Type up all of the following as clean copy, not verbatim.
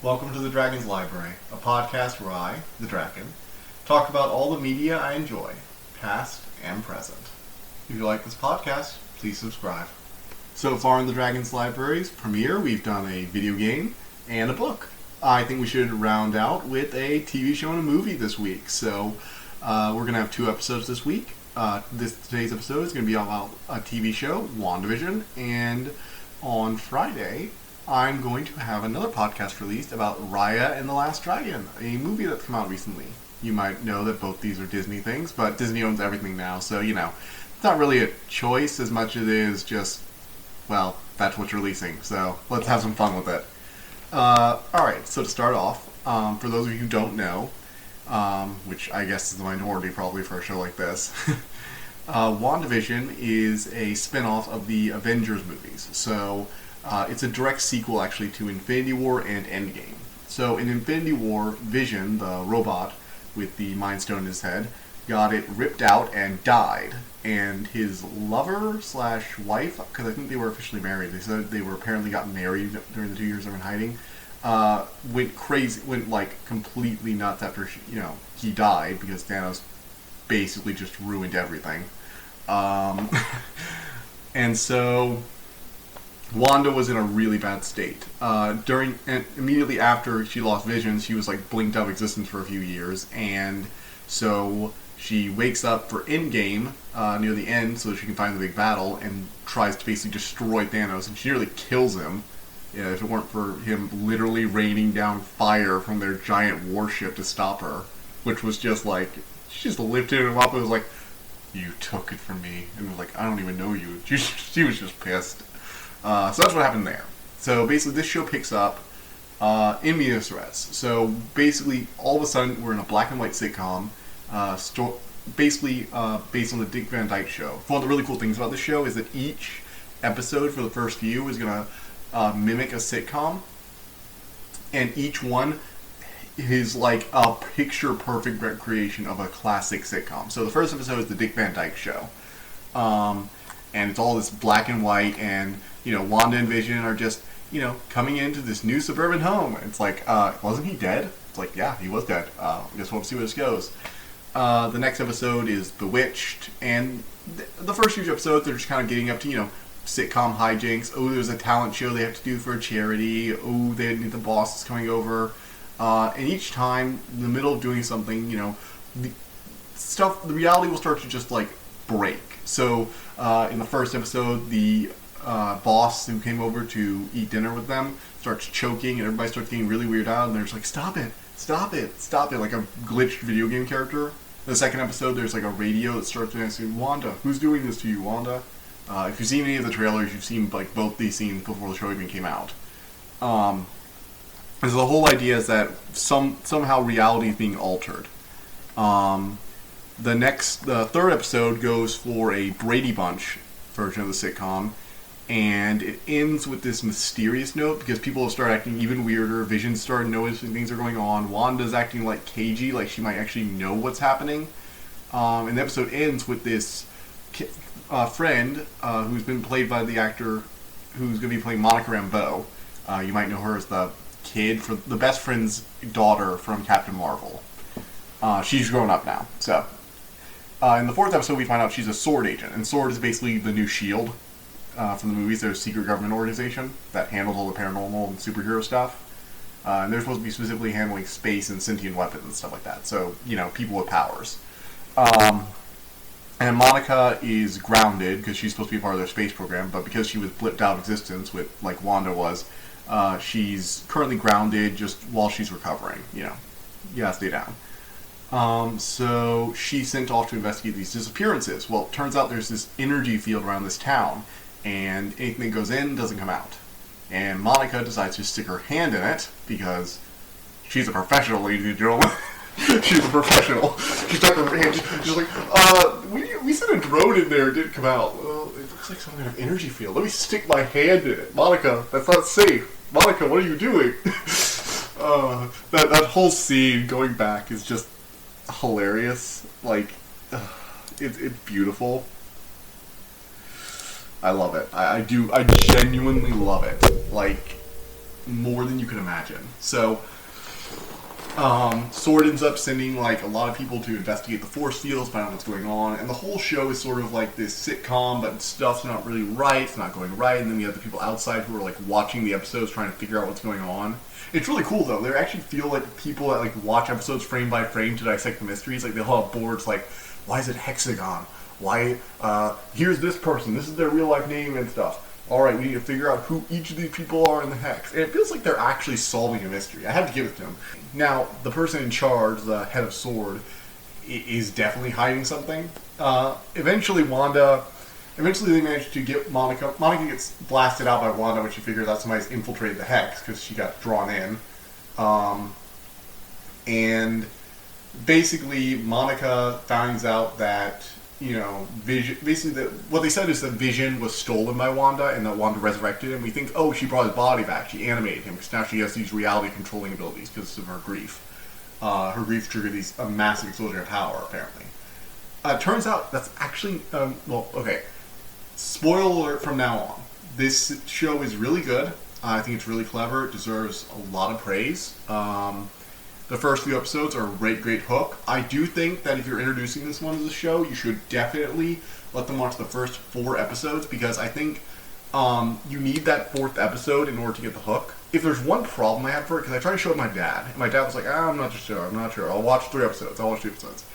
Welcome to the Dragon's Library, a podcast where I, the Dragon, talk about all the media I enjoy, past and present. If you like this podcast, please subscribe. So far in the Dragon's Library's premiere, we've done a video game and a book. I think we should round out with a TV show and a movie this week. So we're going to have 2 episodes this week. Today's episode is going to be about a TV show, WandaVision, and on Friday, I'm going to have another podcast released about Raya and the Last Dragon, a movie that's come out recently. You might know that both these are Disney things, but Disney owns everything now, so, it's not really a choice as much as it is just, well, that's what's releasing, so let's have some fun with it. Alright, so to start off, for those of you who don't know, which I guess is the minority probably for a show like this, WandaVision is a spin-off of the Avengers movies, so it's a direct sequel, actually, to Infinity War and Endgame. So in Infinity War, Vision, the robot with the Mind Stone in his head, got it ripped out and died. And his lover/wife, because I think they were officially married, they said they were apparently got married during the 2 years they were in hiding, went crazy, went like completely nuts after he died, because Thanos basically just ruined everything. And so Wanda was in a really bad state. Immediately after she lost Vision, she was like blinked out of existence for a few years, and so she wakes up for Endgame near the end so that she can find the big battle and tries to basically destroy Thanos, and she nearly kills him. Yeah, if it weren't for him literally raining down fire from their giant warship to stop her, which was just like, she just lifted him up and was like, "You took it from me," and was like, "I don't even know you." She was just pissed. So that's what happened there. So basically this show picks up in medias res. So basically all of a sudden we're in a black and white sitcom, basically based on the Dick Van Dyke Show. One of the really cool things about this show is that each episode for the first few is going to mimic a sitcom, and each one is like a picture-perfect recreation of a classic sitcom. So the first episode is the Dick Van Dyke Show. And it's all this black and white, and Wanda and Vision are just coming into this new suburban home. It's like, wasn't he dead? It's like, yeah, he was dead. I guess we'll see where this goes. The next episode is Bewitched, and the first few episodes they're just kind of getting up to sitcom hijinks. Oh, there's a talent show they have to do for a charity. Oh, the boss is coming over, and each time in the middle of doing something, the reality will start to just like break. So in the first episode, the boss who came over to eat dinner with them starts choking, and everybody starts getting really weirded out, and they're just like, "Stop it, stop it, stop it," like a glitched video game character. The second episode, there's like a radio that starts asking, "Wanda, who's doing this to you, Wanda?" If you've seen any of the trailers, you've seen like both these scenes before the show even came out. And so the whole idea is that somehow reality is being altered. The third episode goes for a Brady Bunch version of the sitcom, and it ends with this mysterious note because people start acting even weirder. Vision started noticing things are going on. Wanda's acting like cagey, like she might actually know what's happening. And the episode ends with this friend who's been played by the actor who's going to be playing Monica Rambeau. You might know her as the kid for the best friend's daughter from Captain Marvel. She's grown up now, so. In the fourth episode, we find out she's a SWORD agent, and SWORD is basically the new S.H.I.E.L.D. From the movies. They're a secret government organization that handles all the paranormal and superhero stuff. And they're supposed to be specifically handling space and sentient weapons and stuff like that. So, people with powers. And Monica is grounded because she's supposed to be part of their space program, but because she was blipped out of existence, like Wanda was, she's currently grounded just while she's recovering. You gotta stay down. So she's sent off to investigate these disappearances. Well, it turns out there's this energy field around this town, and anything that goes in doesn't come out. And Monica decides to stick her hand in it, because she's a professional, ladies and gentlemen. She's a professional. She stuck her hand, she's like, we sent a drone in there, it didn't come out. Well, it looks like some kind of energy field. Let me stick my hand in it. Monica, that's not safe. Monica, what are you doing? That whole scene going back is just hilarious. Like, it's beautiful. I love it. I genuinely love it. Like, more than you can imagine. So, Sword ends up sending like a lot of people to investigate the force fields, find out what's going on, and the whole show is sort of like this sitcom, but stuff's not really right, it's not going right, and then you have the people outside who are like watching the episodes trying to figure out what's going on. It's really cool though. They actually feel like people that like watch episodes frame by frame to dissect the mysteries. Like they'll have boards like, why is it hexagon? Why, here's this person, this is their real life name and stuff. Alright, we need to figure out who each of these people are in the hex. And it feels like they're actually solving a mystery. I have to give it to them. Now, the person in charge, the head of Sword, is definitely hiding something. Eventually they manage to get Monica. Monica gets blasted out by Wanda when she figures out somebody's infiltrated the hex because she got drawn in. And basically, Monica finds out that, you know, Vision. Basically, what they said is that Vision was stolen by Wanda, and that Wanda resurrected him. We think, oh, she brought his body back. She animated him because now she has these reality-controlling abilities because of her grief. Her grief triggered a massive explosion of power, apparently. Turns out that's actually okay. Spoiler alert from now on. This show is really good. I think it's really clever. It deserves a lot of praise. The first few episodes are a great hook. I do think that if you're introducing this one as a show, you should definitely let them watch the first 4 episodes, because I think you need that 4th episode in order to get the hook. If there's one problem I have for it, because I tried to show it to my dad, and my dad was like, I'm not sure. I'll watch 3 episodes. I'll watch 2 episodes.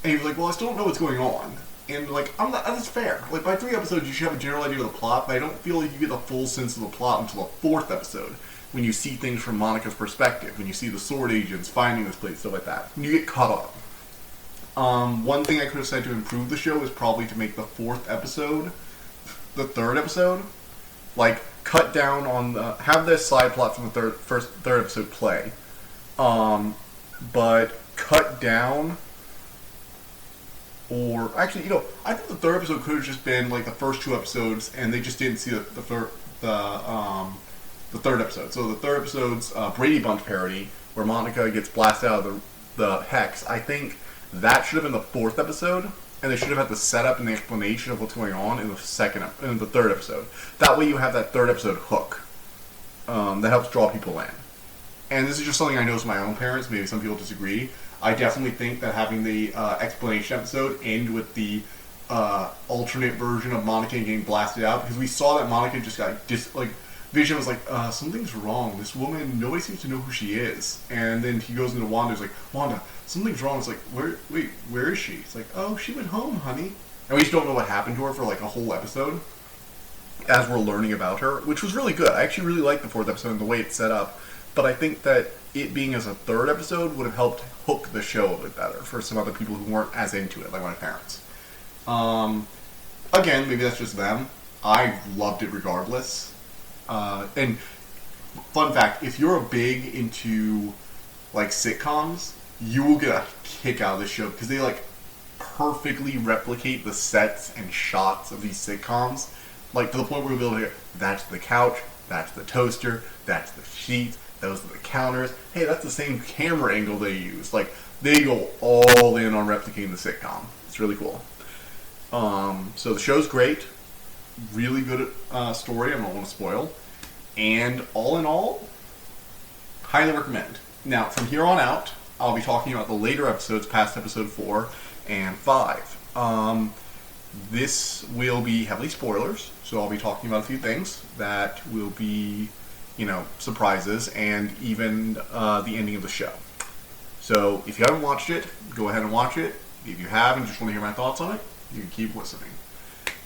And he was like, well, I still don't know what's going on. And like, that's fair. Like, by 3 episodes, you should have a general idea of the plot, but I don't feel like you get the full sense of the plot until the 4th episode, when you see things from Monica's perspective, when you see the Sword agents finding this place, stuff like that. When you get caught up. One thing I could have said to improve the show is probably to make the 4th episode the 3rd episode. Like, cut down on have this side plot from the third episode play. But cut down, or actually, you know, I think the 3rd episode could have just been like the first 2 episodes, and they just didn't see the 3rd episode. So the 3rd episode's Brady Bunch parody, where Monica gets blasted out of the hex. I think that should have been the 4th episode, and they should have had the setup and the explanation of what's going on in the 3rd episode. That way you have that 3rd episode hook that helps draw people in. And this is just something I know from my own parents. Maybe some people disagree. I definitely think that having the explanation episode end with the alternate version of Monica getting blasted out, because we saw that Monica just got Vision was like, something's wrong. This woman, nobody seems to know who she is. And then he goes into Wanda, he's like, Wanda, something's wrong. It's like, where is she? It's like, oh, she went home, honey. And we just don't know what happened to her for like a whole episode, as we're learning about her, which was really good. I actually really liked the 4th episode and the way it's set up. But I think that it being as a 3rd episode would have helped hook the show a bit better for some other people who weren't as into it, like my parents. Again, maybe that's just them. I loved it regardless. And fun fact, if you're big into like sitcoms, you will get a kick out of this show, because they like perfectly replicate the sets and shots of these sitcoms, like to the point where you'll be able to hear, that's the couch, that's the toaster, that's the sheets, those are the counters. Hey, that's the same camera angle they use. Like, they go all in on replicating the sitcom. It's really cool. So the show's great. Really good story. I don't want to spoil. And all in all, highly recommend. Now, from here on out, I'll be talking about the later episodes past episode 4 and 5. This will be heavily spoilers, so I'll be talking about a few things that will be, you know, surprises, and even the ending of the show. So if you haven't watched it, go ahead and watch it. If you have and just want to hear my thoughts on it, you can keep listening.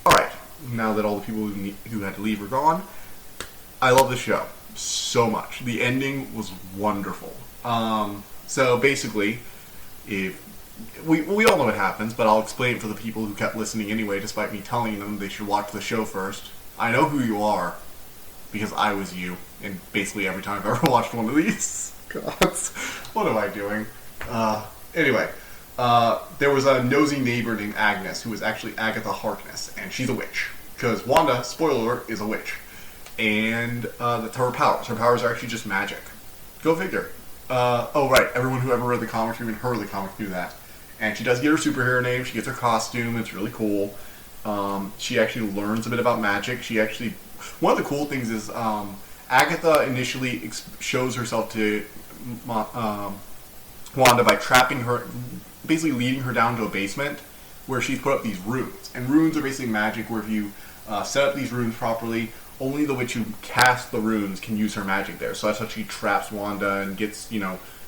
Alright, now that all the people who had to leave are gone, I love this show so much. The ending was wonderful. So basically, if we all know what happens, but I'll explain it for the people who kept listening anyway, despite me telling them they should watch the show first. I know who you are, because I was you, and basically every time I've ever watched one of these. God, what am I doing? Anyway, there was a nosy neighbor named Agnes, who was actually Agatha Harkness, and she's a witch. Because Wanda, spoiler alert, is a witch. And that's her powers. Her powers are actually just magic. Go figure. Oh, right, everyone who ever read the comics, or even heard the comics, knew that. And she does get her superhero name, she gets her costume, it's really cool. She actually learns a bit about magic. She actually... One of the cool things is, Agatha initially shows herself to Wanda by trapping her, basically leading her down to a basement where she's put up these runes. And runes are basically magic where if you set up these runes properly, only the witch who casts the runes can use her magic there. So that's how she traps Wanda and gets,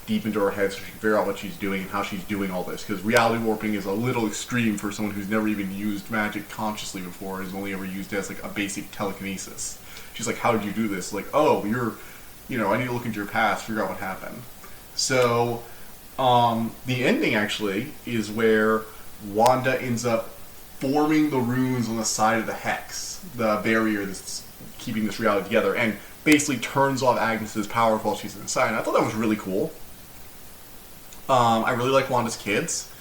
deep into her head so she can figure out what she's doing and how she's doing all this. Because reality warping is a little extreme for someone who's never even used magic consciously before, has only ever used it as like a basic telekinesis. She's like, how did you do this? Like, oh, I need to look into your past, figure out what happened. So, the ending actually is where Wanda ends up forming the runes on the side of the hex, the barrier that's keeping this reality together, and basically turns off Agnes's power while she's inside. And I thought that was really cool. I really like Wanda's kids,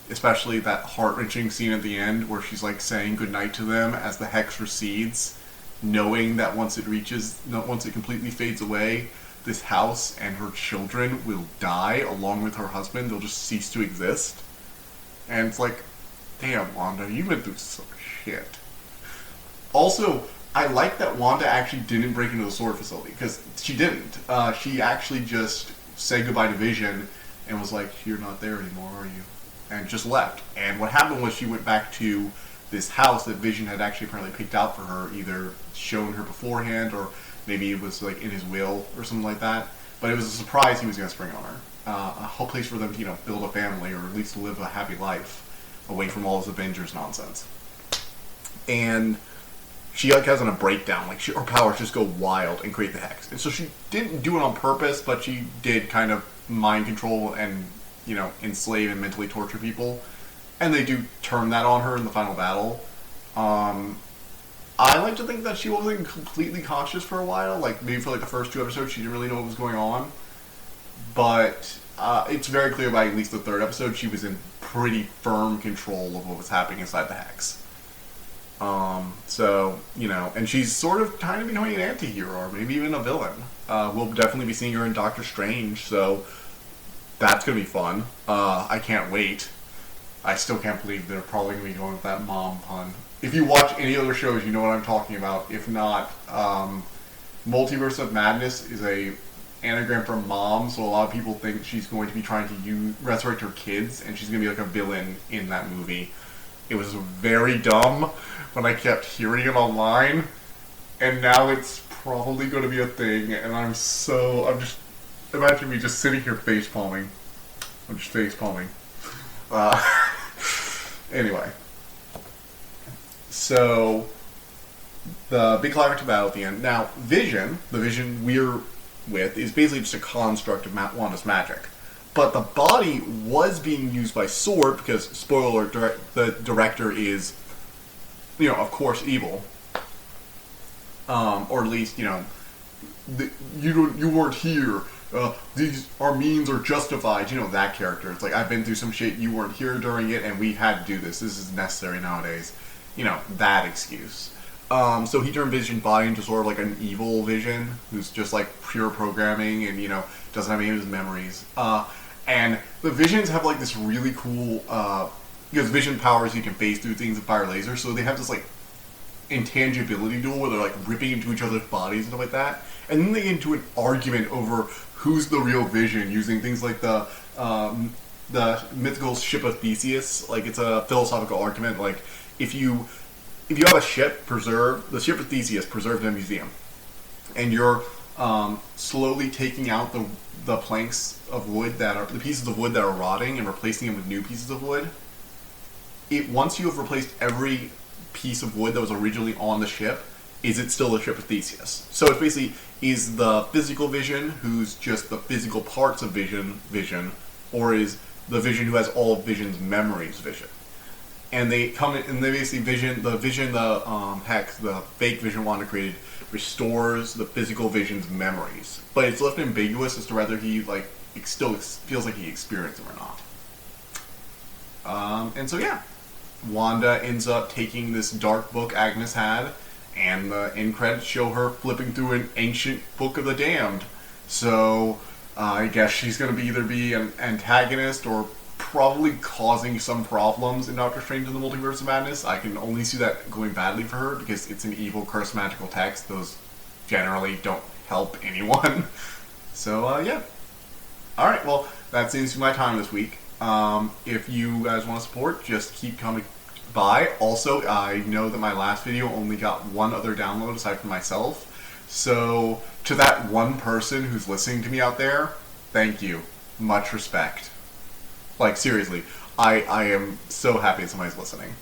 especially that heart-wrenching scene at the end where she's like saying goodnight to them as the hex recedes, knowing that once it completely fades away, this house and her children will die along with her husband. They'll just cease to exist. And it's like, damn, Wanda, you've been through some shit. Also, I like that Wanda actually didn't break into the sword facility, because she didn't. She actually just said goodbye to Vision and was like, you're not there anymore, are you? And just left. And what happened was she went back to this house that Vision had actually apparently picked out for her, either shown her beforehand or maybe it was like in his will or something like that. But it was a surprise he was going to spring on her. A whole place for them to, build a family or at least live a happy life away from all this Avengers nonsense. And she has a breakdown. Like her powers just go wild and create the hex. And so she didn't do it on purpose, but she did kind of mind control and enslave and mentally torture people. And they do turn that on her in the final battle. I like to think that she wasn't completely conscious for a while. Like maybe for the first 2 episodes, she didn't really know what was going on. But it's very clear by at least the 3rd episode, she was in pretty firm control of what was happening inside the hex. And she's sort of kind of becoming an anti-hero, or maybe even a villain. We'll definitely be seeing her in Doctor Strange, so that's going to be fun. I can't wait. I still can't believe they're probably going to be going with that mom pun. If you watch any other shows, you know what I'm talking about. If not, Multiverse of Madness is a anagram for mom, so a lot of people think she's going to be trying to resurrect her kids, and she's going to be like a villain in that movie. It was very dumb when I kept hearing it online, and now it's probably going to be a thing, and I'm just, imagine me just sitting here face palming. I'm just face palming. Anyway. So, the big climactic battle at the end. Now, the Vision we're with, is basically just a construct of Wanda's magic. But the body was being used by SWORD, because, spoiler alert, the director is, of course, evil. Or at least, you weren't here. Our means are justified. That character. It's like, I've been through some shit, you weren't here during it, and we had to do this. This is necessary nowadays. That excuse. So he turned Vision's body into sort of like an evil Vision, who's just like pure programming and, doesn't have any of his memories. And the Visions have like this really cool, because Vision powers, you can phase through things and fire lasers, so they have this like intangibility duel where they're like ripping into each other's bodies and stuff like that. And then they get into an argument over who's the real Vision, using things like the mythical ship of Theseus. Like, it's a philosophical argument. Like, if you have a ship preserved, the ship of Theseus preserved in a museum, and you're slowly taking out the planks of wood the pieces of wood that are rotting and replacing them with new pieces of wood, once you have replaced every piece of wood that was originally on the ship, is it still the ship of Theseus? So it's basically, is the physical Vision, who's just the physical parts of Vision, or is the Vision who has all of Vision's memories Vision? And they come in, and they basically the hex, the fake Vision Wanda created, restores the physical Vision's memories. But it's left ambiguous as to whether he, still feels like he experienced them or not. And so, yeah. Wanda ends up taking this dark book Agnes had, and the end credits show her flipping through an ancient book of the damned. So, I guess she's going to either be an antagonist or probably causing some problems in Doctor Strange in the Multiverse of Madness. I can only see that going badly for her because it's an evil, cursed, magical text. Those generally don't help anyone. So, yeah. Alright, well, that seems to be my time this week. If you guys want to support, just keep coming by. Also, I know that my last video only got one other download aside from myself. So, to that one person who's listening to me out there, thank you. Much respect. Like, seriously, I am so happy that somebody's listening.